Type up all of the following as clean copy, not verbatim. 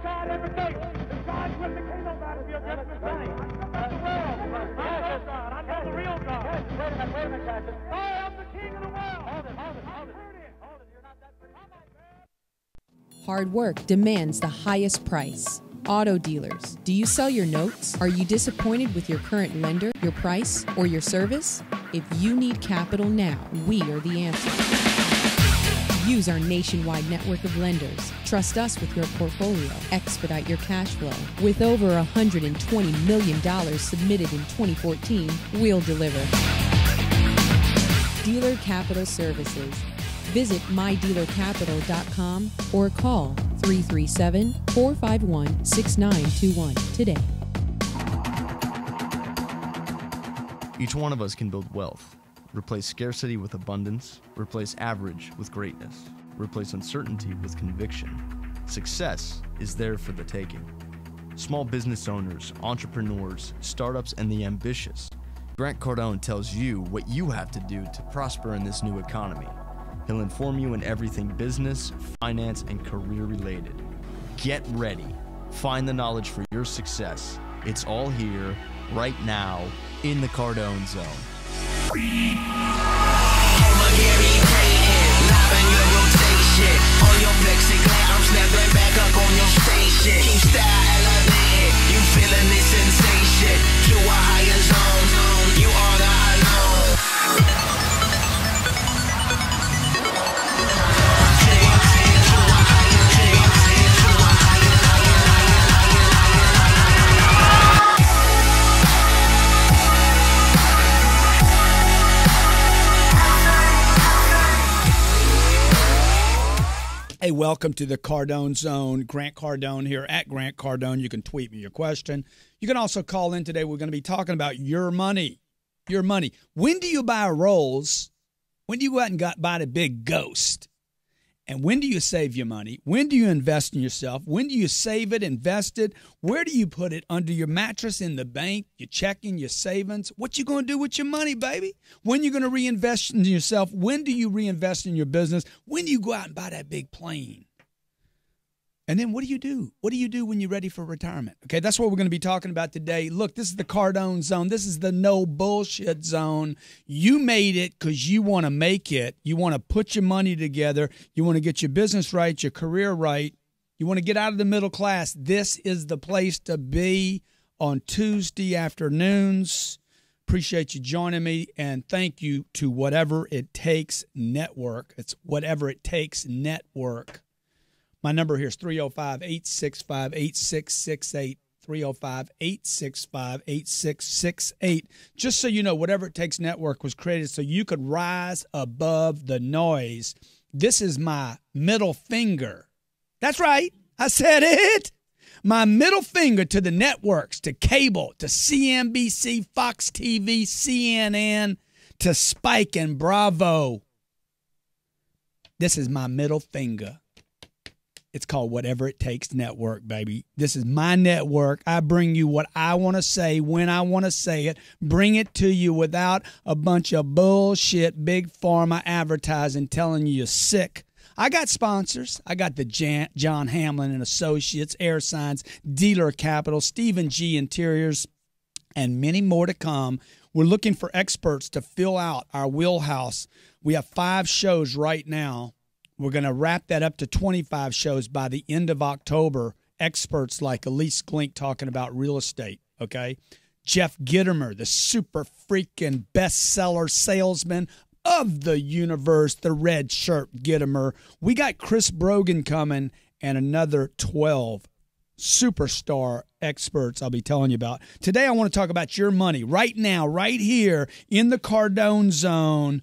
God ever gave. If God wouldn't have came up out of you against the same. That's the world. I know God. I know the real God. Wait a minute, Captain. I am the king of the world. Hold it. You're not that pretty. Come on, man. Hard work demands the highest price. Auto dealers, do you sell your notes? Are you disappointed with your current lender, your price, or your service? If you need capital now, we are the answer. Use our nationwide network of lenders. Trust us with your portfolio. Expedite your cash flow. With over $120 million submitted in 2014, we'll deliver. Dealer Capital Services. Visit mydealercapital.com or call 337-451-6921 today. Each one of us can build wealth, replace scarcity with abundance, replace average with greatness, replace uncertainty with conviction. Success is there for the taking. Small business owners, entrepreneurs, startups, and the ambitious. Grant Cardone tells you what you have to do to prosper in this new economy. He'll inform you in everything business, finance, and career related. Get ready. Find the knowledge for your success. It's all here, right now, in the Cardone Zone. On your plexiglass, I'm snapping back up on your station. Keep style elevated, you feeling this sensation. To a higher zone, you are the unknown. Hey, welcome to the Cardone Zone. Grant Cardone here at Grant Cardone. You can tweet me your question. You can also call in today. We're going to be talking about your money. Your money. When do you buy a Rolls? When do you go out and buy the big Ghost? And when do you save your money? When do you invest in yourself? When do you save it, invest it? Where do you put it? Under your mattress, in the bank, your checking, your savings? What you going to do with your money, baby? When you going to reinvest in yourself? When do you reinvest in your business? When do you go out and buy that big plane? And then what do you do? What do you do when you're ready for retirement? Okay, that's what we're going to be talking about today. Look, this is the Cardone Zone. This is the no bullshit zone. You made it because you want to make it. You want to put your money together. You want to get your business right, your career right. You want to get out of the middle class. This is the place to be on Tuesday afternoons. Appreciate you joining me, and thank you to Whatever It Takes Network. It's Whatever It Takes Network. My number here is 305-865-8668, 305-865-8668. Just so you know, Whatever It Takes Network was created so you could rise above the noise. This is my middle finger. That's right. I said it. My middle finger to the networks, to cable, to CNBC, Fox TV, CNN, to Spike and Bravo. This is my middle finger. It's called Whatever It Takes Network, baby. This is my network. I bring you what I want to say when I want to say it. Bring it to you without a bunch of bullshit big pharma advertising telling you you're sick. I got sponsors. I got the John Hamlin and Associates, Air Signs, Dealer Capital, Stephen G. Interiors, and many more to come. We're looking for experts to fill out our wheelhouse. We have 5 shows right now. We're going to wrap that up to 25 shows by the end of October. Experts like Elise Glink talking about real estate, okay? Jeff Gittimer, the super freaking bestseller salesman of the universe, the red shirt Gittimer. We got Chris Brogan coming and another 12 superstar experts I'll be telling you about. Today I want to talk about your money right now, right here in the Cardone Zone.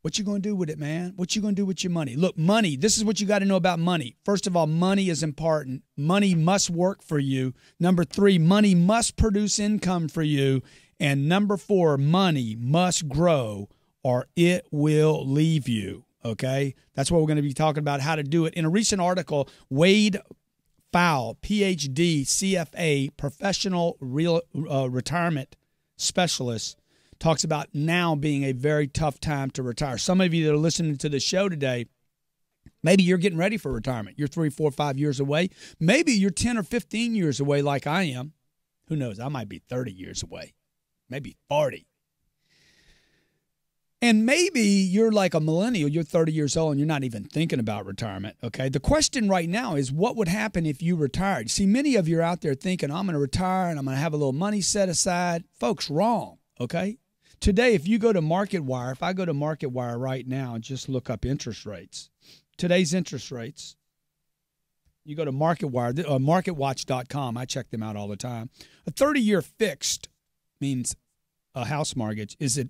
What you going to do with it, man? What you going to do with your money? Look, money, this is what you got to know about money. First of all, money is important. Money must work for you. Number 3, money must produce income for you. And number 4, money must grow or it will leave you, okay? That's what we're going to be talking about, how to do it. In a recent article, Wade Fowle, PhD, CFA, professional retirement specialist, talks about now being a very tough time to retire. Some of you that are listening to the show today, Maybe you're getting ready for retirement. You're 3, 4, 5 years away. Maybe you're 10 or 15 years away like I am. Who knows? I might be 30 years away, maybe 40. And maybe you're like a millennial. You're 30 years old and you're not even thinking about retirement, okay? The question right now is what would happen if you retired? See, many of you are out there thinking, I'm going to retire and I'm going to have a little money set aside. Folks, wrong, okay? Today, if you go to MarketWire, if I go to MarketWire right now and just look up interest rates, today's interest rates, you go to MarketWire, MarketWatch.com. I check them out all the time. A 30-year fixed means a house mortgage is at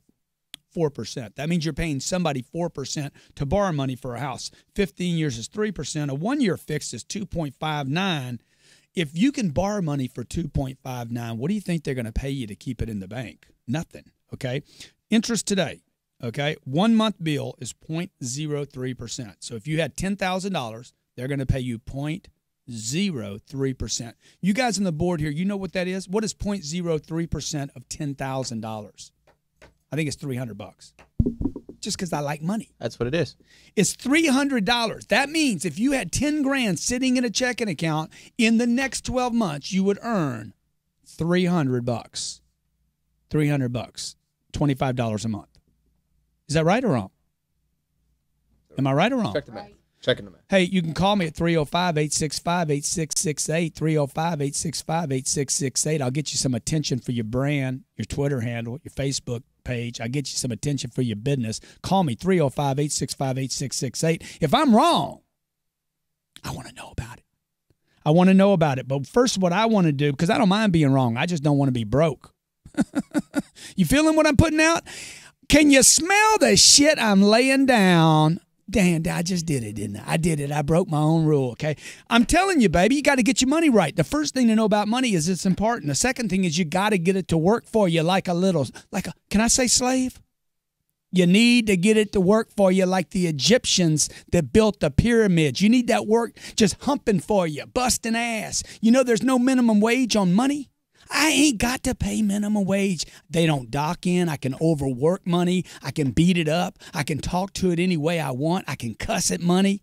4%. That means you're paying somebody 4% to borrow money for a house. 15 years is 3%. A 1-year fixed is 2.59. If you can borrow money for 2.59, what do you think they're going to pay you to keep it in the bank? Nothing, okay? Interest today, okay? 1 month bill is 0.03%. So if you had $10,000, they're going to pay you 0.03%. You guys on the board here, you know what that is? What is 0.03% of $10,000? I think it's $300. Just because I like money. That's what it is. It's $300. That means if you had 10 grand sitting in a checking account, in the next 12 months, you would earn $300. $300. $25 a month. Is that right or wrong? Am I right or wrong? Check the math. Checking the math. Hey, you can call me at 305-865-8668, 305-865-8668. I'll get you some attention for your brand, your Twitter handle, your Facebook page. I'll get you some attention for your business. Call me, 305-865-8668. If I'm wrong, I want to know about it. I want to know about it. But first, what I want to do, because I don't mind being wrong, I just don't want to be broke. You feeling what I'm putting out? Can you smell the shit I'm laying down? Dan, I just did it, didn't I? I did it. I broke my own rule, okay? I'm telling you, baby, you got to get your money right. The first thing to know about money is it's important. The second thing is you got to get it to work for you can I say slave? You need to get it to work for you like the Egyptians that built the pyramids. You need that work just humping for you, busting ass. You know there's no minimum wage on money? I ain't got to pay minimum wage. They don't dock in. I can overwork money. I can beat it up. I can talk to it any way I want. I can cuss at money.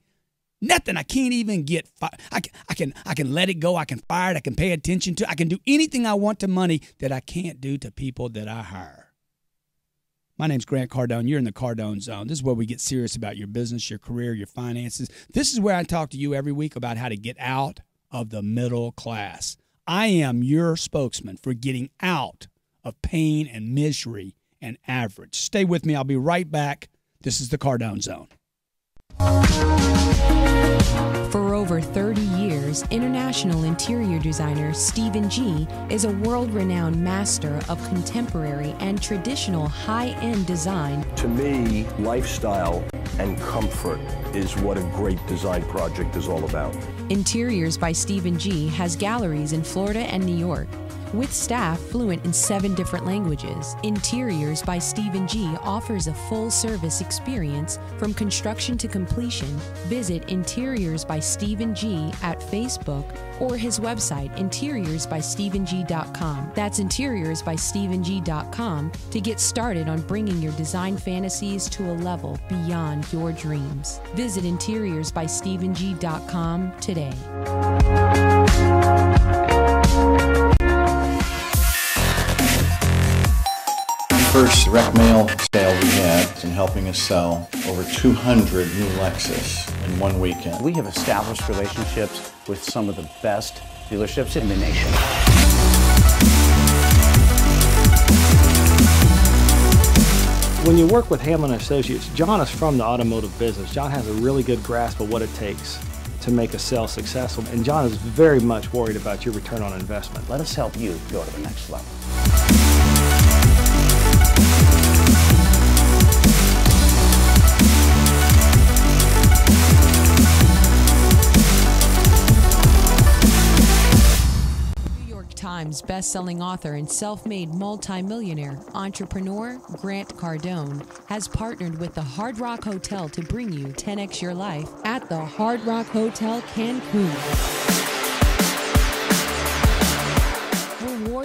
Nothing. I can't even get I can let it go. I can fire it. I can pay attention to. I can do anything I want to money that I can't do to people that I hire. My name's Grant Cardone. You're in the Cardone Zone. This is where we get serious about your business, your career, your finances. This is where I talk to you every week about how to get out of the middle class. I am your spokesman for getting out of pain and misery and average. Stay with me. I'll be right back. This is the Cardone Zone. For over 30 years, international interior designer Stephen G. is a world-renowned master of contemporary and traditional high-end design. To me, lifestyle and comfort is what a great design project is all about. Interiors by Stephen G. has galleries in Florida and New York. With staff fluent in 7 different languages, Interiors by Stephen G. offers a full-service experience from construction to completion. Visit Interiors by Stephen G. at Facebook or his website, interiorsbystephenG.com. That's interiorsbystephenG.com to get started on bringing your design fantasies to a level beyond your dreams. Visit interiorsbystephenG.com today. First direct mail sale we had in helping us sell over 200 new Lexus in one weekend. We have established relationships with some of the best dealerships in the nation. When you work with Hamlin Associates, John is from the automotive business. John has a really good grasp of what it takes to make a sale successful, and John is very much worried about your return on investment. Let us help you go to the next level. Times best-selling author and self-made multimillionaire entrepreneur Grant Cardone has partnered with the Hard Rock Hotel to bring you 10X Your Life at the Hard Rock Hotel Cancun.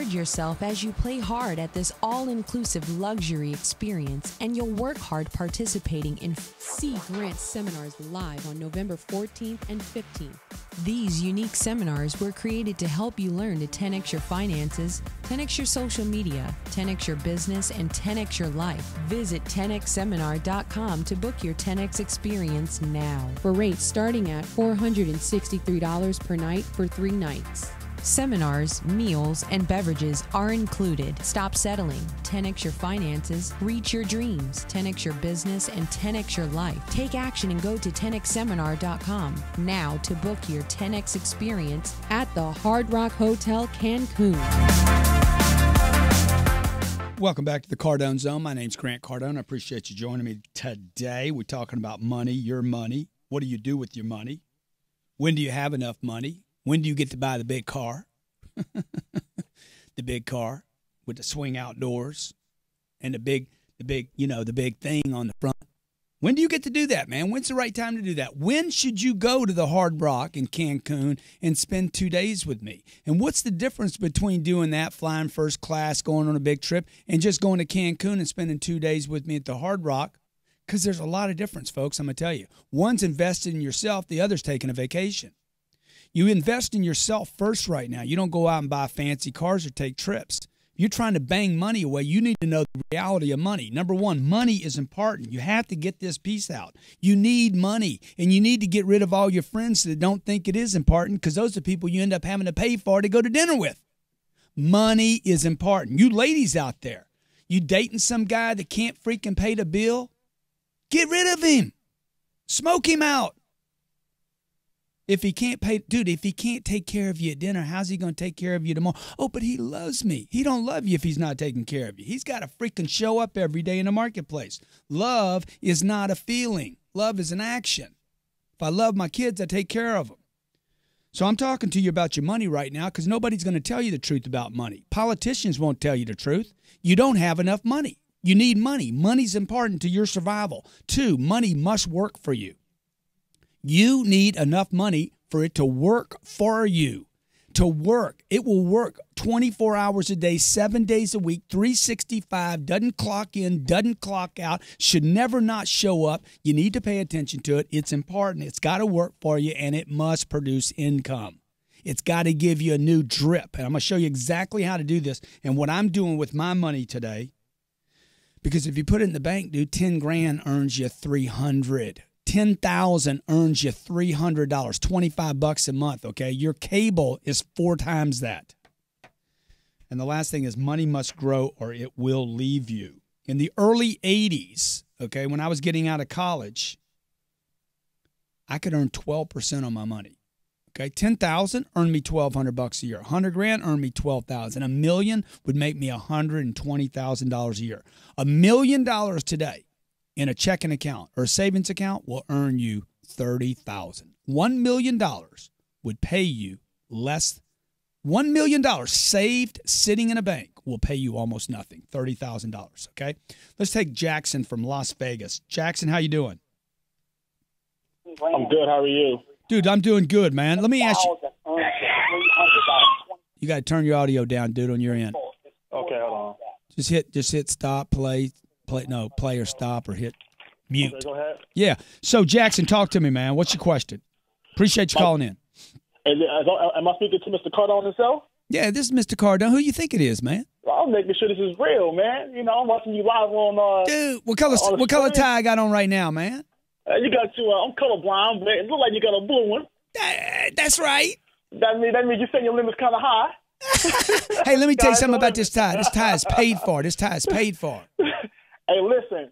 Reward yourself as you play hard at this all-inclusive luxury experience, and you'll work hard participating in C. Grant seminars live on November 14th and 15th. These unique seminars were created to help you learn to 10x your finances, 10x your social media, 10x your business, and 10x your life. Visit 10xseminar.com to book your 10x experience now, for rates starting at $463 per night for 3 nights. Seminars, meals, and beverages are included. Stop settling. 10x your finances, reach your dreams, 10x your business, and 10x your life. Take action and go to 10xseminar.com now to book your 10x experience at the Hard Rock Hotel Cancun. Welcome back to the Cardone Zone. My name's Grant Cardone. I appreciate you joining me today. We're talking about money, your money. What do you do with your money? When do you have enough money? When do you get to buy the big car? The big car with the swing outdoors and the big thing on the front. When do you get to do that, man? When's the right time to do that? When should you go to the Hard Rock in Cancun and spend 2 days with me? And what's the difference between doing that, flying first class, going on a big trip, and just going to Cancun and spending 2 days with me at the Hard Rock? Because there's a lot of difference, folks, I'm going to tell you. One's invested in yourself, the other's taking a vacation. You invest in yourself first right now. You don't go out and buy fancy cars or take trips. You're trying to bang money away. You need to know the reality of money. Number one, money is important. You have to get this piece out. You need money, and you need to get rid of all your friends that don't think it is important, because those are people you end up having to pay for to go to dinner with. Money is important. You ladies out there, you dating some guy that can't freaking pay the bill? Get rid of him. Smoke him out. If he can't pay, dude, if he can't take care of you at dinner, how's he going to take care of you tomorrow? Oh, but he loves me. He don't love you if he's not taking care of you. He's got to freaking show up every day in the marketplace. Love is not a feeling. Love is an action. If I love my kids, I take care of them. So I'm talking to you about your money right now, because nobody's going to tell you the truth about money. Politicians won't tell you the truth. You don't have enough money. You need money. Money's important to your survival. 2, money must work for you. You need enough money for it to work for you. To work. It will work 24 hours a day, 7 days a week, 365, doesn't clock in, doesn't clock out, should never not show up. You need to pay attention to it. It's important. It's got to work for you, and it must produce income. It's got to give you a new drip. And I'm going to show you exactly how to do this and what I'm doing with my money today. Because if you put it in the bank, dude, 10 grand earns you 300. 10,000 earns you $300, $25 a month, okay? Your cable is 4 times that. And the last thing is money must grow or it will leave you. In the early 80s, okay, when I was getting out of college, I could earn 12% on my money. Okay, 10,000 earned me $1,200 a year. 100 grand earned me $12,000. $1 million would make me $120,000 a year. $1 million today in a checking account or a savings account will earn you $30,000. $1 million would pay you less. $1 million saved sitting in a bank will pay you almost nothing, $30,000. Okay, let's take Jackson from Las Vegas. Jackson, how you doing? I'm good. How are you? Dude, I'm doing good, man. Let me ask you. You got to turn your audio down, dude, on your end. Okay, hold on. Just hit stop, play or stop, or hit mute. Okay, go ahead. Yeah. So, Jackson, talk to me, man. What's your question? Appreciate you calling in. Am I speaking to Mr. Cardone himself? Yeah, this is Mr. Cardone. Who you think it is, man? Well, I'm making sure this is real, man. You know, I'm watching you live on. Dude, what color tie I got on right now, man? You got to. I'm colorblind, but it looks like you got a blue one. That's right. That means you're saying your limit's kind of high. Hey, let me tell you something about this tie. This tie is paid for. Hey, listen.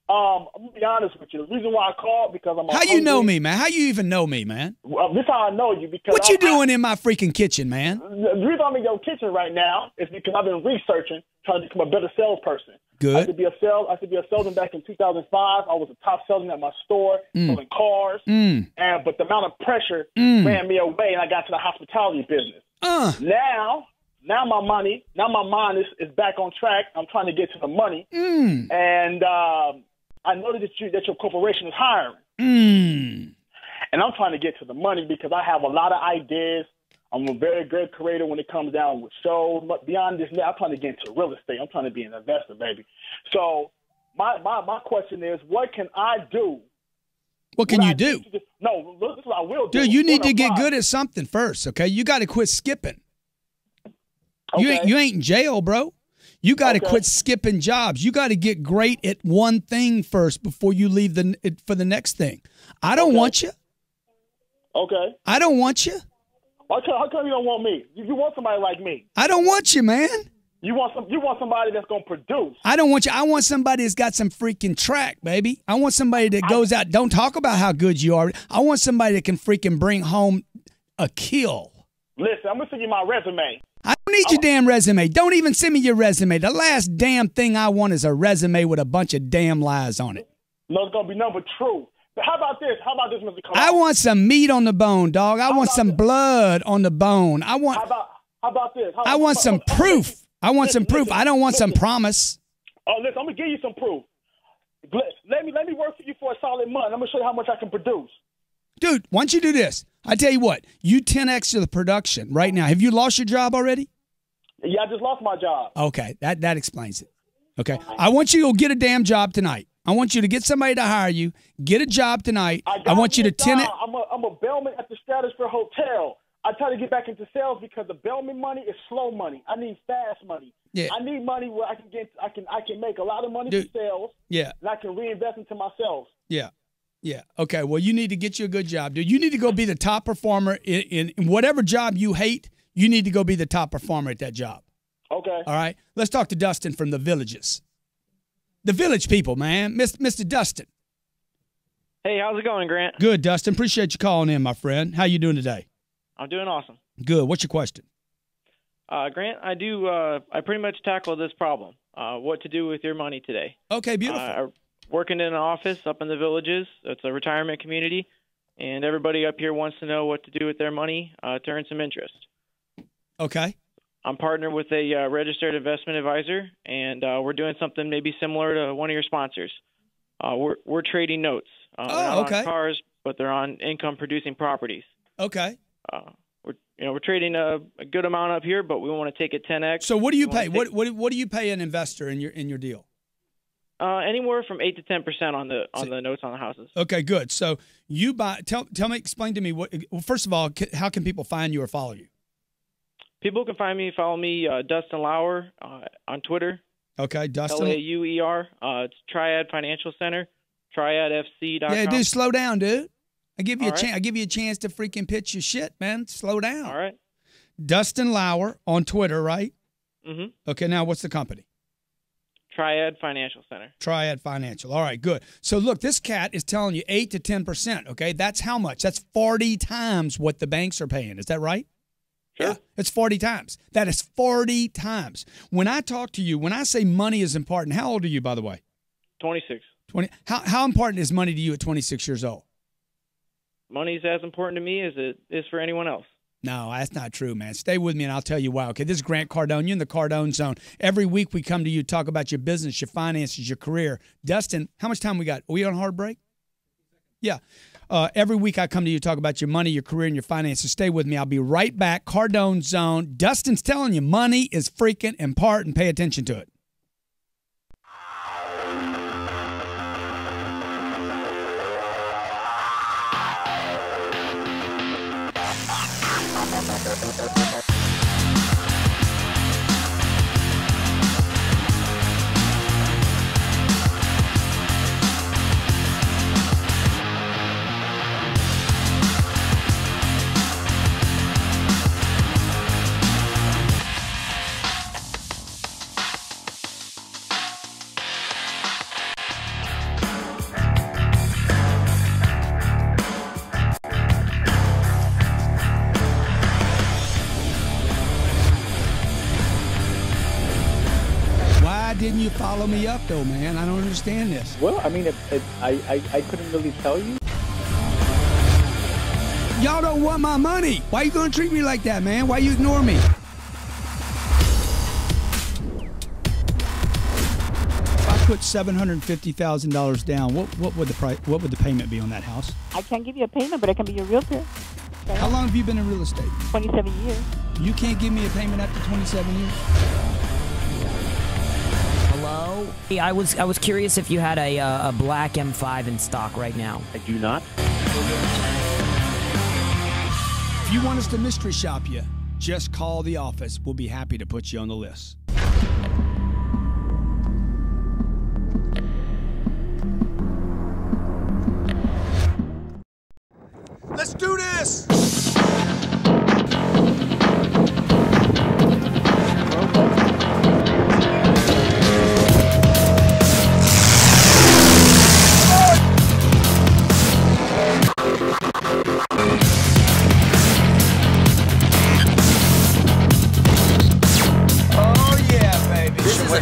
I'm gonna be honest with you. The reason why I called because I'm. How you know me, man? How you even know me, man? Well, this is how I know you because. What you doing in my freaking kitchen, man? The reason I'm in your kitchen right now is because I've been researching, trying to become a better salesperson. Good. I used to be a salesman back in 2005. I was a top salesman at my store, selling cars. But the amount of pressure ran me away, and I got to the hospitality business. Now my mind is back on track. I'm trying to get to the money, and I know that your corporation is hiring, and I'm trying to get to the money because I have a lot of ideas. I'm a very good creator when it comes down with shows. But beyond this, I'm trying to get into real estate. I'm trying to be an investor, baby. So my question is, what can I do? What can you do? No, this is what I will do. Dude, you need to get good at something first, okay? You got to quit skipping. Okay. You ain't in jail, bro. You got to quit skipping jobs. You got to get great at one thing first before you leave for the next thing. I don't want you. Okay. I don't want you. How come you don't want me? You want somebody like me. I don't want you, man. You want somebody that's going to produce. I don't want you. I want somebody that's got some freaking track, baby. I want somebody that goes out. Don't talk about how good you are. I want somebody that can freaking bring home a kill. Listen, I'm going to send you my resume. I don't need your damn resume. Don't even send me your resume. The last damn thing I want is a resume with a bunch of damn lies on it. No, it's going to be nothing but truth. But how about this? Mr. Cardone? I want some meat on the bone, dog. I want some blood on the bone. How about this? I want some proof. I want some proof. I don't want some promise. Oh, listen, I'm going to give you some proof. Let me work for you for a solid month. I'm going to show you how much I can produce. Dude, why don't you do this? I tell you what, you 10x to the production right now. Have you lost your job already? Yeah, I just lost my job. Okay, that explains it. Okay, I want you to go get a damn job tonight. I want you to get somebody to hire you. Get a job tonight. I want you to 10x. I'm a bellman at the Stratosphere Hotel. I try to get back into sales because the bellman money is slow money. I need fast money. Yeah. I need money where I can make a lot of money from sales. Yeah. And I can reinvest into myself. Yeah. Yeah. Okay. Well, you need to get you a good job, dude. You need to go be the top performer in whatever job you hate. You need to go be the top performer at that job. Okay. All right. Let's talk to Dustin from the Villages. The Village people, man. Mr. Dustin. Hey, how's it going, Grant? Good, Dustin. Appreciate you calling in, my friend. How you doing today? I'm doing awesome. Good. What's your question? Grant, I pretty much tackle this problem. What to do with your money today. Okay, beautiful. Working in an office up in the Villages. It's a retirement community, and everybody up here wants to know what to do with their money to earn some interest. Okay. I'm partnered with a registered investment advisor, and we're doing something maybe similar to one of your sponsors. We're trading notes. They're not on cars, but they're on income-producing properties. Okay. We're trading a good amount up here, but we want to take it 10x. So what do you pay? What do you pay an investor in your deal? Anywhere from 8 to 10% on the notes on the houses. Okay, good. So you buy. Explain to me what. Well, first of all, how can people find you or follow you? People can follow me, Dustin Lauer on Twitter. Okay, Dustin. Lauer. It's Triad Financial Center, triadfc.com. Yeah, dude, slow down, dude. I give you a chance. I give you a chance to freaking pitch your shit, man. Slow down. All right. Dustin Lauer on Twitter, right? Mm-hmm. Okay, now what's the company? Triad Financial Center. Triad Financial. All right, good. So look, this cat is telling you 8 to 10%. Okay, that's how much? That's 40 times what the banks are paying. Is that right? Sure. Yeah, it's 40 times. That is 40 times. When I talk to you, when I say money is important, how old are you, by the way? 26. 20. How important is money to you at 26 years old? Money's as important to me as it is for anyone else. No, that's not true, man. Stay with me and I'll tell you why. Okay, this is Grant Cardone. You're in the Cardone Zone. Every week we come to you, talk about your business, your finances, your career. Dustin, how much time we got? Are we on hard break? Yeah. Every week I come to you, talk about your money, your career, and your finances. Stay with me. I'll be right back. Cardone Zone. Dustin's telling you money is freaking important. Pay attention to it. Didn't you follow me up, though, man? I don't understand this. Well, I mean, I couldn't really tell you. Y'all don't want my money. Why you going to treat me like that, man? Why you ignore me? If I put $750,000 down, what would the payment be on that house? I can't give you a payment, but I can be your realtor. How long have you been in real estate? 27 years. You can't give me a payment after 27 years? Hello? Hey, I was curious if you had a black M5 in stock right now. I do not. If you want us to mystery shop you, just call the office. We'll be happy to put you on the list. Let's do this!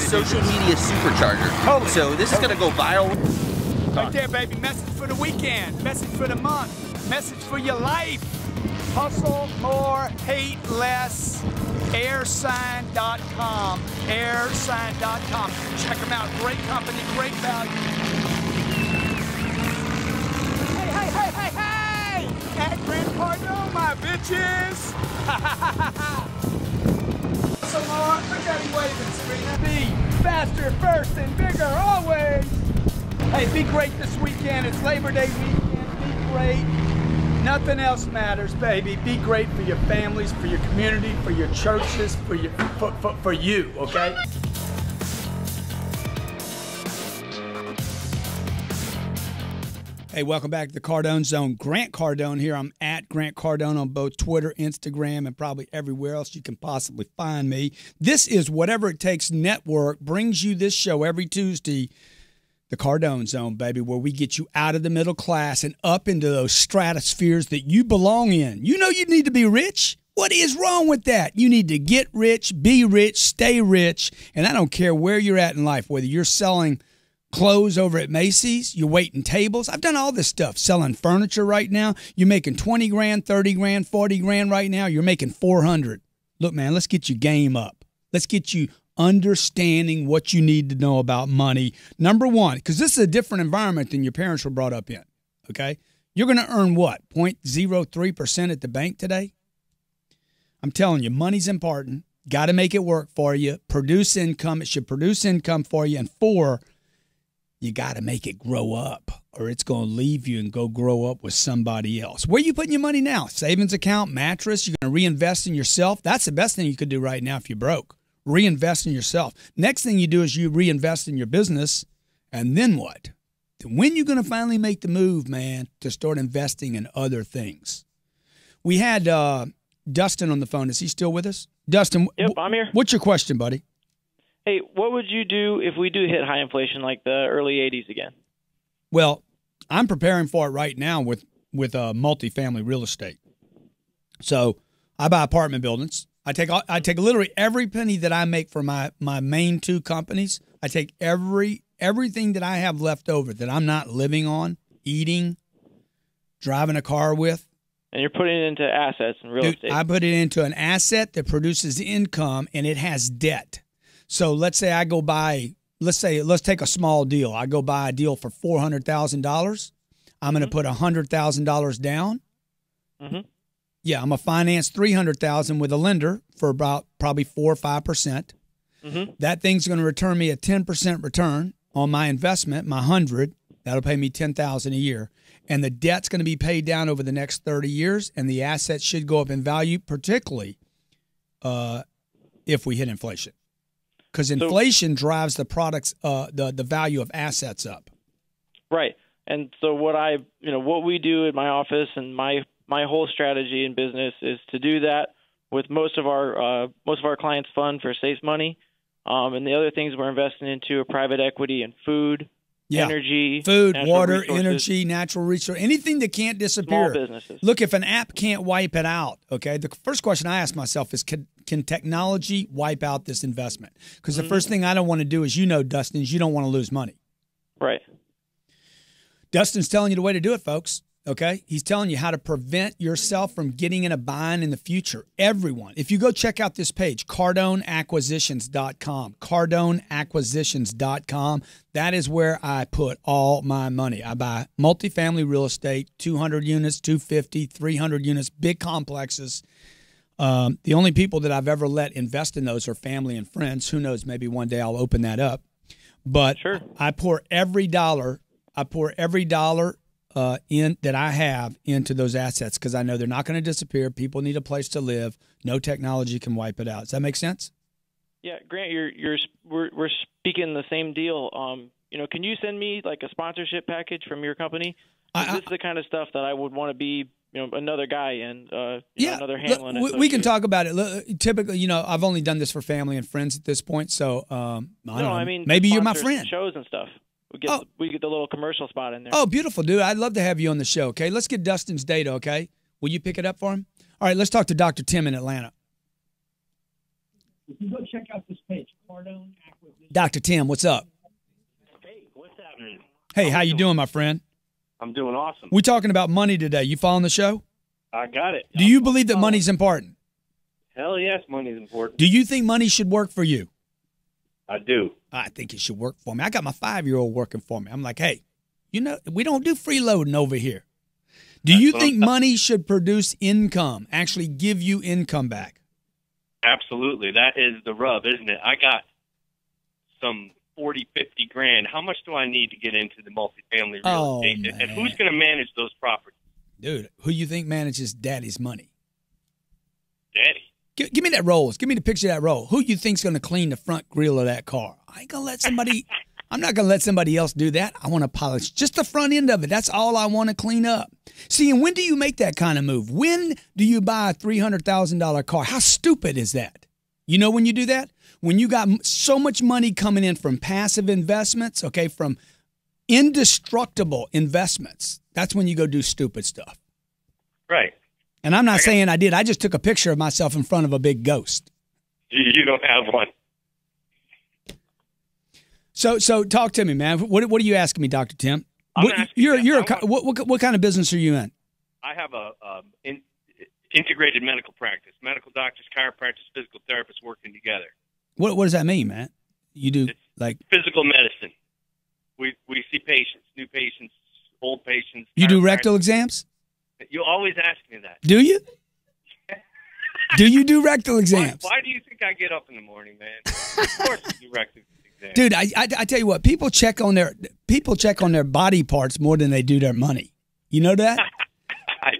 Social media supercharger. So this is going to go viral. Right there, baby. Message for the weekend. Message for the month. Message for your life. Hustle more, hate less. Airsign.com. Airsign.com. Check them out. Great company, great value. Hey! At Grant Cardone, my bitches. So long. Look at him waving, Serena. Be faster, first, and bigger, always. Hey, be great this weekend. It's Labor Day weekend. Be great. Nothing else matters, baby. Be great for your families, for your community, for your churches, for you, okay? Hey, welcome back to the Cardone Zone. Grant Cardone here. I'm at Grant Cardone on both Twitter, Instagram, and probably everywhere else you can possibly find me. This is Whatever It Takes Network brings you this show every Tuesday, the Cardone Zone, baby, where we get you out of the middle class and up into those stratospheres that you belong in. You know you need to be rich. What is wrong with that? You need to get rich, be rich, stay rich, and I don't care where you're at in life, whether you're selling clothes over at Macy's, you're waiting tables. I've done all this stuff, selling furniture right now. You're making 20 grand, 30 grand, 40 grand right now. You're making 400. Look, man, let's get your game up. Let's get you understanding what you need to know about money. Number one, because this is a different environment than your parents were brought up in, okay? You're going to earn what, 0.03% at the bank today? I'm telling you, money's important. Got to make it work for you. Produce income. It should produce income for you. And 4, you got to make it grow up or it's going to leave you and go grow up with somebody else. Where are you putting your money now? Savings account, mattress? You're going to reinvest in yourself? That's the best thing you could do right now if you're broke. Reinvest in yourself. Next thing you do is you reinvest in your business. And then what? When you going to finally make the move, man, to start investing in other things? We had Dustin on the phone. Is he still with us? Dustin, yep, I'm here. What's your question, buddy? Hey, what would you do if we do hit high inflation like the early 80s again? Well, I'm preparing for it right now with multifamily real estate. So I buy apartment buildings. I take literally every penny that I make for my main 2 companies. I take everything that I have left over that I'm not living on, eating, driving a car with. And you're putting it into assets and real estate. I put it into an asset that produces income and it has debt. So let's say I go buy, let's take a small deal. I go buy a deal for $400,000. I'm going to put $100,000 down. Mm-hmm. Yeah, I'm going to finance $300,000 with a lender for about probably 4 or 5%. Mm-hmm. That thing's going to return me a 10% return on my investment, my 100. That'll pay me $10,000 a year. And the debt's going to be paid down over the next 30 years, and the assets should go up in value, particularly if we hit inflation. Because inflation drives the products, the value of assets up. Right. And so what we do at my office and my whole strategy in business is to do that with most of our clients' fund for safe money. And the other things we're investing into are private equity and food, energy, food, water, resources, energy, natural resources, anything that can't disappear. Small businesses. Look, if an app can't wipe it out, okay, the first question I ask myself is, can technology wipe out this investment? Because the first thing I don't want to do is, Dustin, is you don't want to lose money. Right. Dustin's telling you the way to do it, folks. Okay, he's telling you how to prevent yourself from getting in a bind in the future. Everyone, if you go check out this page, CardoneAcquisitions.com, CardoneAcquisitions.com, that is where I put all my money. I buy multifamily real estate, 200 units, 250, 300 units, big complexes. The only people that I've ever let invest in those are family and friends. Who knows? Maybe one day I'll open that up. But sure. I pour every dollar in that I have into those assets because I know they're not going to disappear. People need a place to live. No technology can wipe it out. Does that make sense? Yeah, Grant, we're speaking the same deal. Can you send me like a sponsorship package from your company? This is the kind of stuff that I would want to be, another guy and another handler. We can talk about it. Look, typically, I've only done this for family and friends at this point, so I don't know. Maybe you're my friend. Shows and stuff. We get the little commercial spot in there. Oh, beautiful, dude. I'd love to have you on the show, okay? Let's get Dustin's data, okay? Will you pick it up for him? All right, let's talk to Dr. Tim in Atlanta. If you go check out this page, Cardone Acquisition. Dr. Tim, what's up? Hey, what's happening? Hey, how you doing, my friend? I'm doing awesome. We're talking about money today. You following the show? I got it. Do you believe that money's important? Hell yes, money's important. Do you think money should work for you? I do. I think it should work for me. I got my 5-year-old working for me. I'm like, hey, we don't do freeloading over here. Do you think money should produce income, actually give you income back? Absolutely. That is the rub, isn't it? I got some 40, 50 grand. How much do I need to get into the multifamily real estate? Man. And who's going to manage those properties? Dude, who you think manages daddy's money? Daddy. Give me that rolls. Give me the picture of that roll. Who you think's going to clean the front grill of that car? I ain't going to let somebody – I'm not going to let somebody else do that. I want to polish just the front end of it. That's all I want to clean up. See, and when do you make that kind of move? When do you buy a $300,000 car? How stupid is that? You know when you do that? When you got so much money coming in from passive investments, okay, from indestructible investments, that's when you go do stupid stuff. Right. And I'm not saying I did. I just took a picture of myself in front of a big ghost. You don't have one. So talk to me, man. What are you asking me, Dr. Tim? What kind of business are you in? I have a integrated medical practice. Medical doctors, chiropractors, physical therapists working together. What does that mean, man? You do like physical medicine. We see patients, new patients, old patients. You do rectal exams? You always ask me that. Do you? Do you do rectal exams? Why do you think I get up in the morning, man? Of course I do rectal exams. Dude, I tell you what, people check on their body parts more than they do their money. You know that?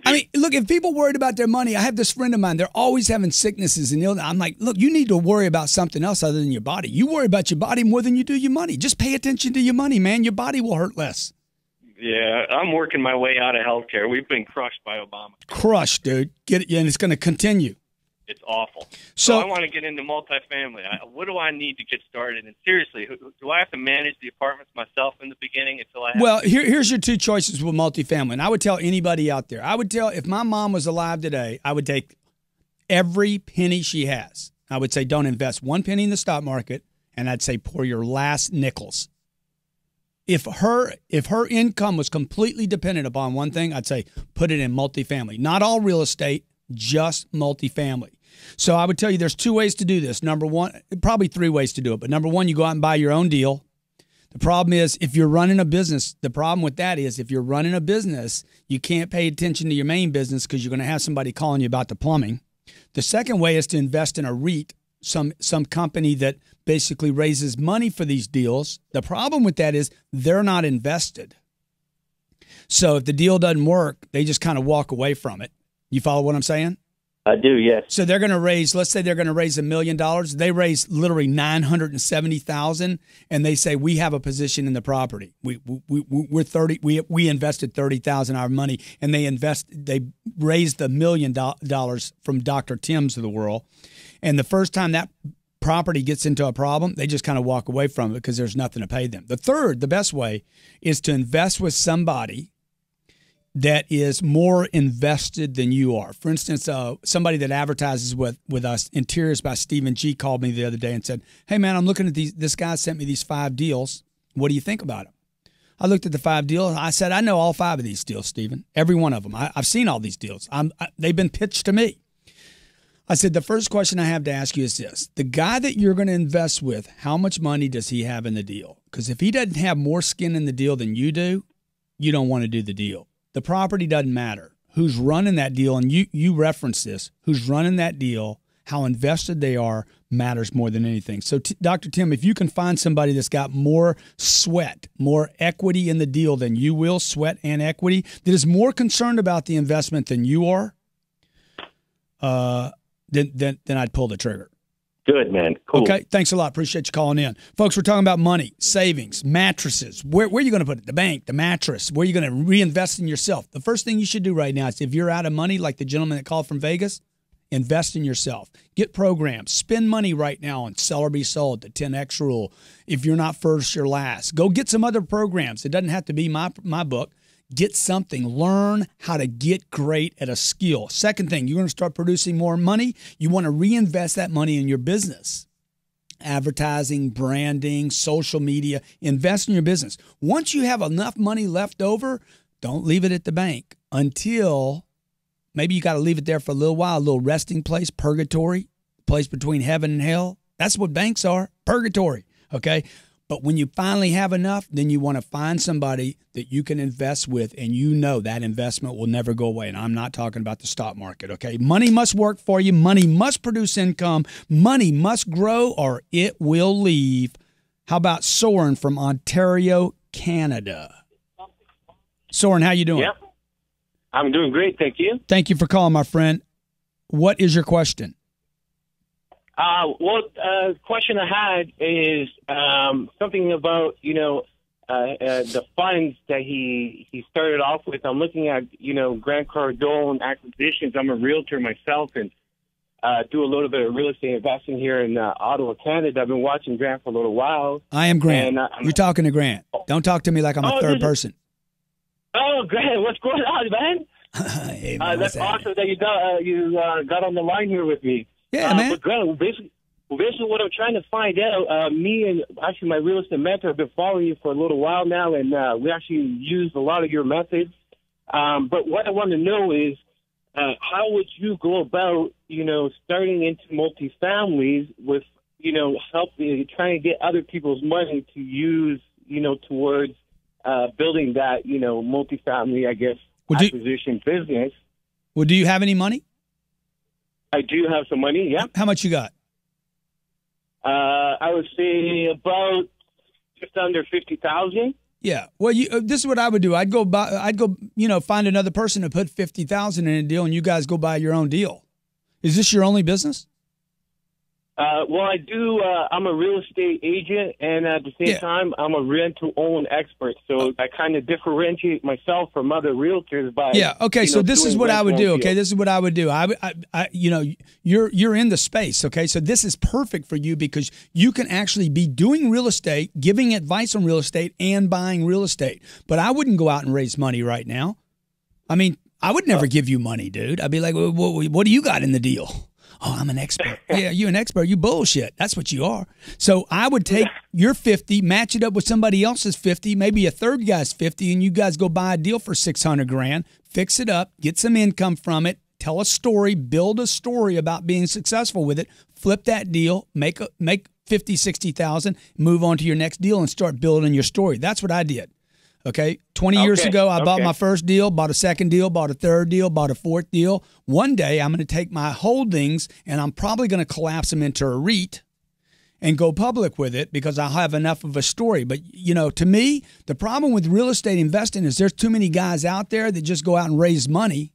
I mean, look, if people worried about their money, I have this friend of mine, they're always having sicknesses and illness. I'm like, look, you need to worry about something else other than your body. You worry about your body more than you do your money. Just pay attention to your money, man. Your body will hurt less. Yeah, I'm working my way out of healthcare. We've been crushed by Obama. Crushed, dude. Get it, and it's going to continue. It's awful. So I want to get into multifamily. What do I need to get started? And seriously, do I have to manage the apartments myself in the beginning until I have Well, here's your two choices with multifamily. And I would tell anybody out there, if my mom was alive today, I would take every penny she has. I would say don't invest one penny in the stock market, and I'd say pour your last nickels. If her income was completely dependent upon one thing, I'd say put it in multifamily. Not all real estate, just multifamily. So I would tell you there's two ways to do this. Number one, probably three ways to do it. But number one, you go out and buy your own deal. The problem is if you're running a business, the problem with that is if you're running a business, you can't pay attention to your main business because you're going to have somebody calling you about the plumbing. The second way is to invest in a REIT, some company that basically raises money for these deals. The problem with that is they're not invested. So if the deal doesn't work, they just kind of walk away from it. You follow what I'm saying? I do, yes. So they're going to raise, let's say they're going to raise $1 million. They raise literally $970,000, and they say we have a position in the property. We invested $30,000 of our money, and they raised $1 million from Dr. Tim's of the world. And the first time that property gets into a problem, they just kind of walk away from it because there's nothing to pay them. The best way is to invest with somebody that is more invested than you are. For instance, somebody that advertises with us, Interiors by Stephen G, called me the other day and said, hey, man, I'm looking at these. This guy sent me these 5 deals. What do you think about them? I looked at the 5 deals. I said, I know all 5 of these deals, Stephen. Every one of them. I've seen all these deals. They've been pitched to me. I said, the first question I have to ask you is this. The guy that you're going to invest with, how much money does he have in the deal? Because if he doesn't have more skin in the deal than you do, you don't want to do the deal. The property doesn't matter. Who's running that deal, and you reference this, who's running that deal, how invested they are, matters more than anything. So, Dr. Tim, if you can find somebody that's got more sweat, more equity in the deal than you will, sweat and equity, that is more concerned about the investment than you are, then I'd pull the trigger. Good, man. Cool. Okay, thanks a lot. Appreciate you calling in. Folks, we're talking about money, savings, mattresses. Where are you going to put it? The bank, the mattress. Where are you going to reinvest in yourself? The first thing you should do right now is if you're out of money, like the gentleman that called from Vegas, invest in yourself. Get programs. Spend money right now on Sell or Be Sold, the 10X rule. If you're not first, you're last. Go get some other programs. It doesn't have to be my book. Get something. Learn how to get great at a skill. Second thing, you're going to start producing more money. You want to reinvest that money in your business. Advertising, branding, social media. Invest in your business. Once you have enough money left over, don't leave it at the bank until maybe you got to leave it there for a little while, a little resting place, purgatory, place between heaven and hell. That's what banks are, purgatory, okay? But when you finally have enough, then you want to find somebody that you can invest with, and you know that investment will never go away. And I'm not talking about the stock market, okay? Money must work for you. Money must produce income. Money must grow, or it will leave. How about Soren from Ontario, Canada? Soren, how you doing? Yep. I'm doing great, thank you. Thank you for calling, my friend. What is your question? Question I had is something about, the funds that he started off with. I'm looking at, Grant Cardone acquisitions. I'm a realtor myself and do a little bit of real estate investing here in Ottawa, Canada. I've been watching Grant for a little while. I am Grant. And, you're talking to Grant. Don't talk to me like I'm a third person. Oh, Grant, what's going on, man? Hey, man, that's awesome that you got on the line here with me. Yeah, man. But Grant, basically what I'm trying to find out, me and actually my real estate mentor have been following you for a little while now, and we actually used a lot of your methods. But what I want to know is how would you go about, starting into multifamilies with, trying to get other people's money to use, towards building that, multifamily, I guess, acquisition business. Well, do you have any money? I do have some money, yeah. How much you got? I would say about just under 50,000. Yeah. Well, this is what I would do. I'd go find another person to put 50,000 in a deal, and you guys go buy your own deal. Is this your only business? Well, I do. I'm a real estate agent, and at the same time, I'm a rent-to-own expert. So I kind of differentiate myself from other realtors by Okay. So this is what I would do. Okay, this is what I would do. You're in the space. Okay, so this is perfect for you because you can actually be doing real estate, giving advice on real estate, and buying real estate. But I wouldn't go out and raise money right now. I mean, I would never give you money, dude. I'd be like, what do you got in the deal? Oh, I'm an expert. Yeah, you're an expert. You bullshit. That's what you are. So I would take your 50, match it up with somebody else's 50, maybe a third guy's 50, and you guys go buy a deal for $600,000, fix it up, get some income from it, tell a story, build a story about being successful with it, flip that deal, make 50, 60,000, move on to your next deal and start building your story. That's what I did. Okay, 20 years ago, I bought my first deal, bought a second deal, bought a third deal, bought a fourth deal. One day, I'm going to take my holdings, and I'm probably going to collapse them into a REIT and go public with it because I'll have enough of a story. But, to me, the problem with real estate investing is there's too many guys out there that just go out and raise money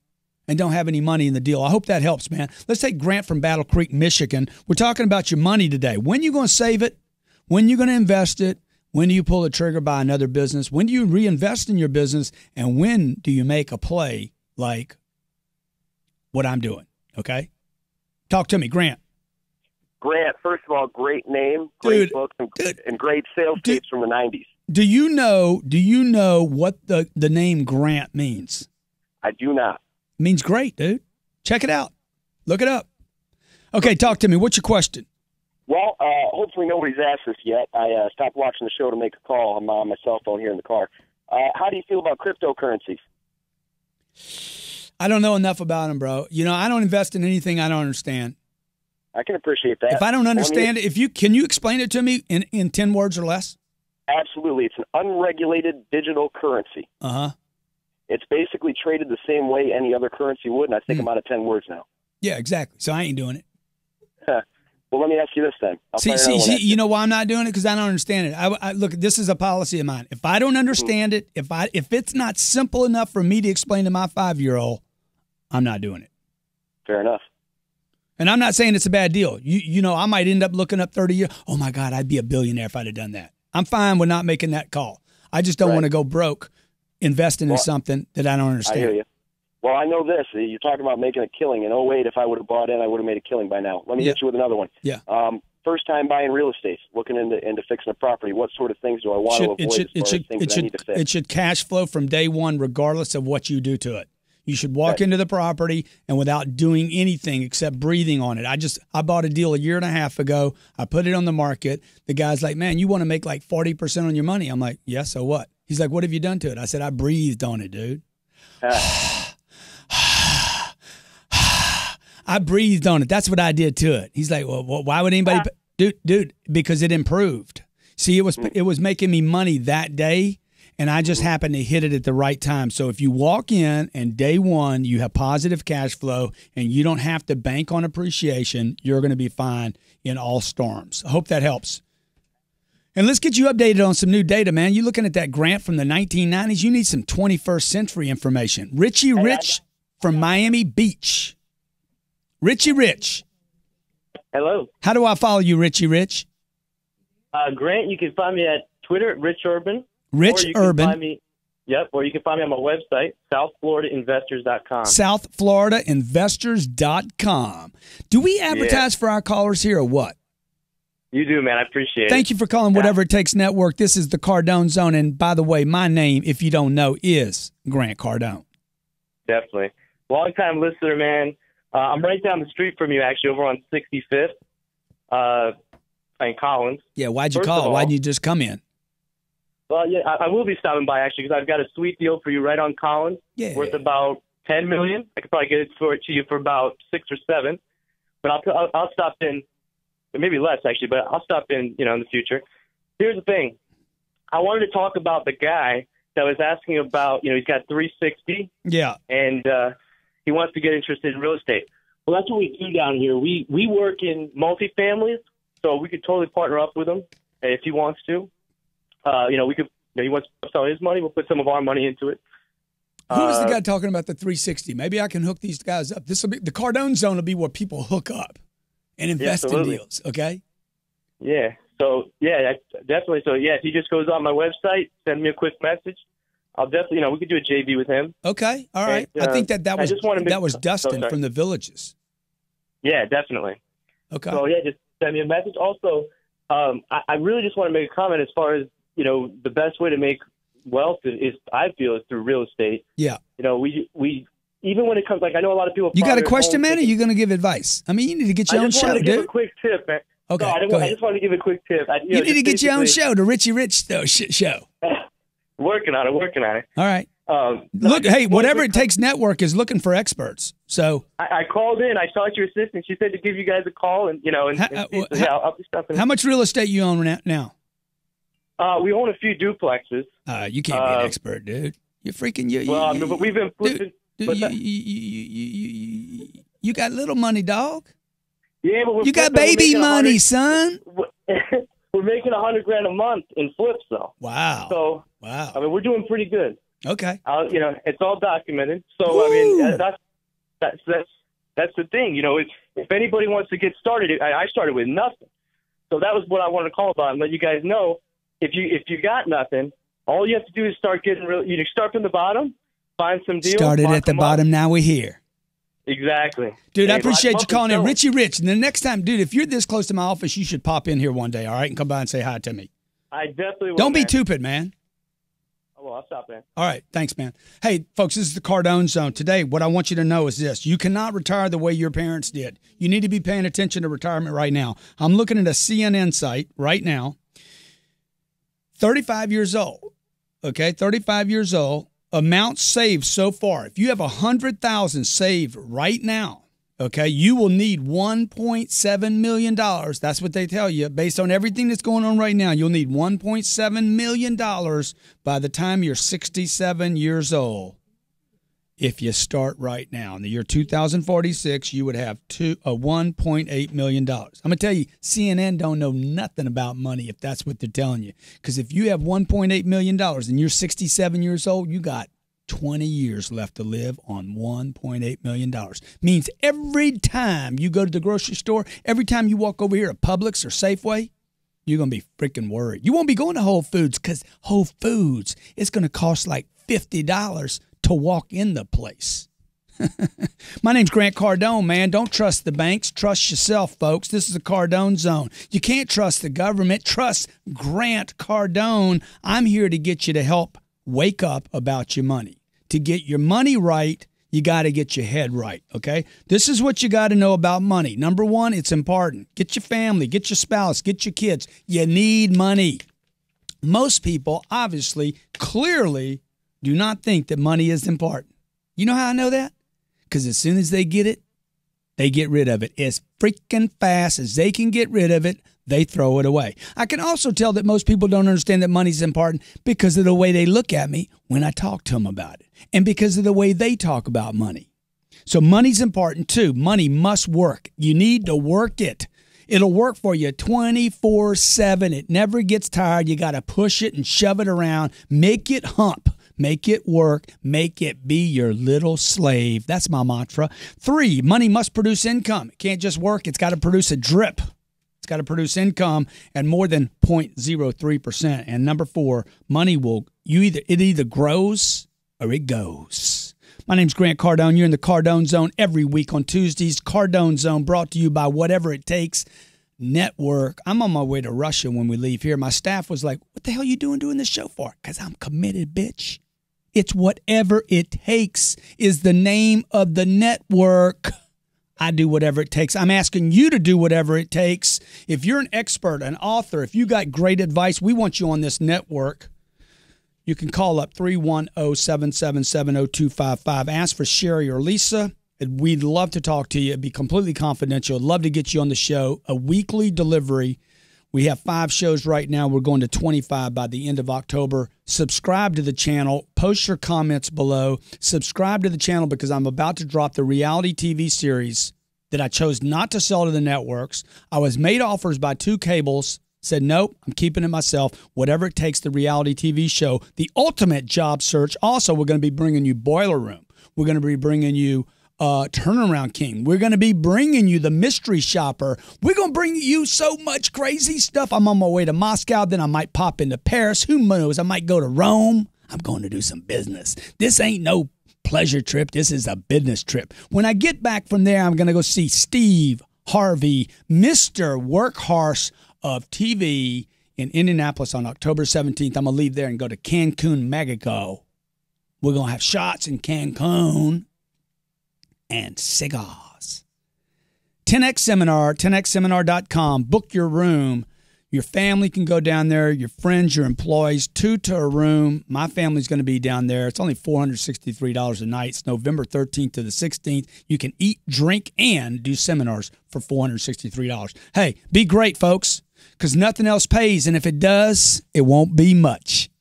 and don't have any money in the deal. I hope that helps, man. Let's take Grant from Battle Creek, Michigan. We're talking about your money today. When are you going to save it? When are you going to invest it? When do you pull the trigger by another business? When do you reinvest in your business? And when do you make a play like what I'm doing? Okay? Talk to me, Grant. Grant, first of all, great name, great book, and great sales tapes from the 90s. Do you know what the name Grant means? I do not. It means great, dude. Check it out. Look it up. Okay, talk to me. What's your question? Well, hopefully nobody's asked this yet. I stopped watching the show to make a call. I'm on my cell phone here in the car. How do you feel about cryptocurrencies? I don't know enough about them, bro. You know, I don't invest in anything I don't understand. I can appreciate that. If I don't understand it, can you explain it to me in 10 words or less? Absolutely. It's an unregulated digital currency. Uh-huh. It's basically traded the same way any other currency would, and I think I'm out of 10 words now. Yeah, exactly. So I ain't doing it. Well, let me ask you this then. See, you know why I'm not doing it? Because I don't understand it. I look, this is a policy of mine. If I don't understand it, if it's not simple enough for me to explain to my 5-year-old, I'm not doing it. Fair enough. And I'm not saying it's a bad deal. You know, I might end up looking up 30 years. Oh, my God, I'd be a billionaire if I'd have done that. I'm fine with not making that call. I just don't want to go broke investing in something that I don't understand. I hear you. Well, I know this. You're talking about making a killing. In 2008, if I would have bought in, I would have made a killing by now. Let me hit you with another one. Yeah. First time buying real estate, looking into fixing a property. What sort of things do I want to avoid as far as things I need to fix? It should cash flow from day one, regardless of what you do to it. You should walk into the property and without doing anything except breathing on it. I bought a deal 1.5 years ago. I put it on the market. The guy's like, man, you want to make like 40% on your money? I'm like, yeah, so what? He's like, what have you done to it? I said, I breathed on it, dude. I breathed on it. That's what I did to it. He's like, well, why would anybody? Dude, because it improved. See, it was making me money that day, and I just happened to hit it at the right time. So if you walk in and day one you have positive cash flow and you don't have to bank on appreciation, you're going to be fine in all storms. I hope that helps. And let's get you updated on some new data, man. You're looking at that grant from the 1990s. You need some 21st century information. Richie Rich from Miami Beach. Richie Rich. Hello. How do I follow you, Richie Rich? Grant, you can find me at Twitter at Rich Urban. Rich Urban. Or you can find me on my website, southfloridainvestors.com. southfloridainvestors.com. Do we advertise for our callers here or what? You do, man. I appreciate it. Thank you for calling Whatever It Takes Network. This is the Cardone Zone. And by the way, my name, if you don't know, is Grant Cardone. Definitely. Long-time listener, man. I'm right down the street from you, actually, over on 65th in Collins. Yeah, why'd you call? Why'd you just come in? Well, yeah, I will be stopping by, actually, because I've got a sweet deal for you right on Collins. Yeah. Worth about $10 million. I could probably get it to you for about 6 or 7. But I'll stop in, maybe less, actually, but I'll stop in, in the future. Here's the thing. I wanted to talk about the guy that was asking about, he's got 360. Yeah. And he wants to get interested in real estate. Well, that's what we do down here. We work in multifamilies, so we could totally partner up with him if he wants to. We could. He wants to sell his money. We'll put some of our money into it. Who is the guy talking about the 360? Maybe I can hook these guys up. This will be the Cardone Zone. Will be where people hook up and invest in deals. Okay. Yeah. So definitely. So if he just goes on my website, send me a quick message. I'll definitely, we could do a JV with him. Okay, all right. And, I think that was Dustin from the Villages. Yeah, definitely. Okay. So just send me a message. Also, I really just want to make a comment as far as the best way to make wealth is I feel is through real estate. Yeah. We even when it comes I know a lot of people. You got a question, man? Or are you going to give advice? I mean, you need to get your own show, dude. I just want to give a quick tip, man. Okay, I just want to give a quick tip. You need to get your own show, the Richie Rich show. Working on it. All right. Look, hey, Whatever It Takes Network is looking for experts. So I called in. I talked to your assistant. She said to give you guys a call, and I'll be stopping. How much real estate you own now? We own a few duplexes. You can't be an expert, dude. You're freaking you. But we've been flipping. You got little money, dog. Yeah, but you got baby money, son. We're making $100,000 a month in flips, though. Wow. So wow. I mean, we're doing pretty good. Okay. It's all documented. So Woo! I mean, that's the thing. If anybody wants to get started, I started with nothing. So that was what I wanted to call about and let you guys know. If you got nothing, all you have to do is start getting real. You start from the bottom, find some deals. Started at the bottom. Now we're here. Exactly. Dude, I appreciate you calling in. Richie Rich. And the next time, dude, if you're this close to my office, you should pop in here one day, all right, and come by and say hi to me. I definitely will. Don't be stupid, man. Oh, well, I'll stop, man. All right. Thanks, man. Hey, folks, this is the Cardone Zone. Today, what I want you to know is this. You cannot retire the way your parents did. You need to be paying attention to retirement right now. I'm looking at a CNN site right now. 35 years old. okay, 35 years old, amount saved so far. If you have $100,000 saved right now, okay, you will need $1.7 million. That's what they tell you. Based on everything that's going on right now, you'll need $1.7 million by the time you're 67 years old. If you start right now. In the year 2046, you would have $1.8 million. I'm going to tell you, CNN don't know nothing about money if that's what they're telling you. Because if you have $1.8 million and you're 67 years old, you got 20 years left to live on $1.8 million. Means every time you go to the grocery store, every time you walk over here at Publix or Safeway, you're going to be freaking worried. You won't be going to Whole Foods because Whole Foods is going to cost like $50 to walk in the place. My name's Grant Cardone, man. Don't trust the banks. Trust yourself, folks. This is a Cardone Zone. You can't trust the government. Trust Grant Cardone. I'm here to get you to help wake up about your money. To get your money right, you got to get your head right, okay? This is what you got to know about money. Number one, it's important. Get your family, get your spouse, get your kids. You need money. Most people, obviously, clearly, do not think that money is important. You know how I know that? Because as soon as they get it, they get rid of it. As freaking fast as they can get rid of it, they throw it away. I can also tell that most people don't understand that money's important because of the way they look at me when I talk to them about it, and because of the way they talk about money. So money's important too. Money must work. You need to work it. It'll work for you 24/7. It never gets tired. You got to push it and shove it around. Make it hump. Make it work. Make it be your little slave. That's my mantra. 3, money must produce income. It can't just work. It's got to produce a drip. It's got to produce income at more than 0.03%. And number 4, money it either grows or it goes. My name's Grant Cardone. You're in the Cardone Zone every week on Tuesdays. Cardone Zone brought to you by Whatever It Takes Network. I'm on my way to Russia when we leave here. My staff was like, what the hell are you doing this show for? Because I'm committed, bitch. It's Whatever It Takes is the name of the network. I do whatever it takes. I'm asking you to do whatever it takes. If you're an expert, an author, if you got great advice, we want you on this network. You can call up 310-777-0255. Ask for Sherry or Lisa. We'd love to talk to you. It'd be completely confidential. I'd love to get you on the show. A weekly delivery. We have 5 shows right now. We're going to 25 by the end of October. Subscribe to the channel. Post your comments below. Subscribe to the channel because I'm about to drop the reality TV series that I chose not to sell to the networks. I was made offers by 2 cables. Said, nope, I'm keeping it myself. Whatever It Takes, the reality TV show. The ultimate job search. Also, we're going to be bringing you Boiler Room. We're going to be bringing you Turnaround King. We're going to be bringing you the Mystery Shopper. We're going to bring you so much crazy stuff. I'm on my way to Moscow. Then I might pop into Paris. Who knows? I might go to Rome. I'm going to do some business. This ain't no pleasure trip. This is a business trip. When I get back from there, I'm going to go see Steve Harvey, Mr. Workhorse of TV in Indianapolis on October 17th. I'm going to leave there and go to Cancun, Mexico. We're going to have shots in Cancun and cigars. 10X Seminar, 10xseminar.com. Book your room. Your family can go down there, your friends, your employees, 2 to a room. My family's going to be down there. It's only $463 a night. It's November 13th to the 16th. You can eat, drink, and do seminars for $463. Hey, be great, folks, because nothing else pays, and if it does, it won't be much.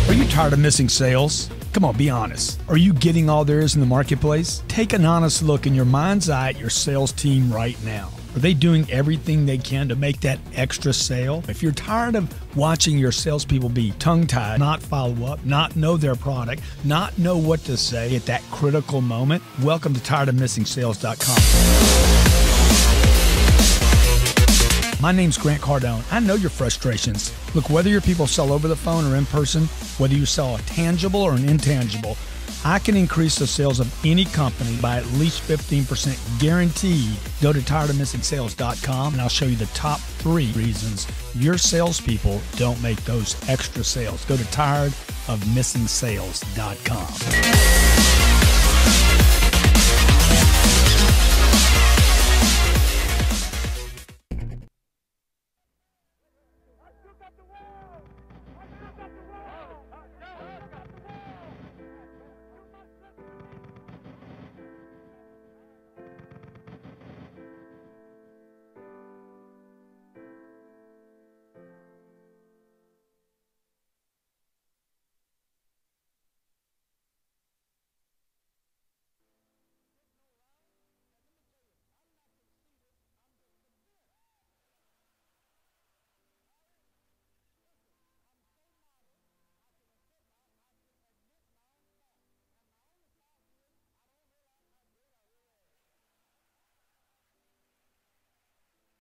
Are you tired of missing sales? Come on, be honest. Are you getting all there is in the marketplace? Take an honest look in your mind's eye at your sales team right now. Are they doing everything they can to make that extra sale? If you're tired of watching your salespeople be tongue-tied, not follow up, not know their product, not know what to say at that critical moment, welcome to tiredofmissingsales.com. My name's Grant Cardone. I know your frustrations. Look, whether your people sell over the phone or in person, whether you sell a tangible or an intangible, I can increase the sales of any company by at least 15% guaranteed. Go to tiredofmissingsales.com and I'll show you the top 3 reasons your salespeople don't make those extra sales. Go to tiredofmissingsales.com.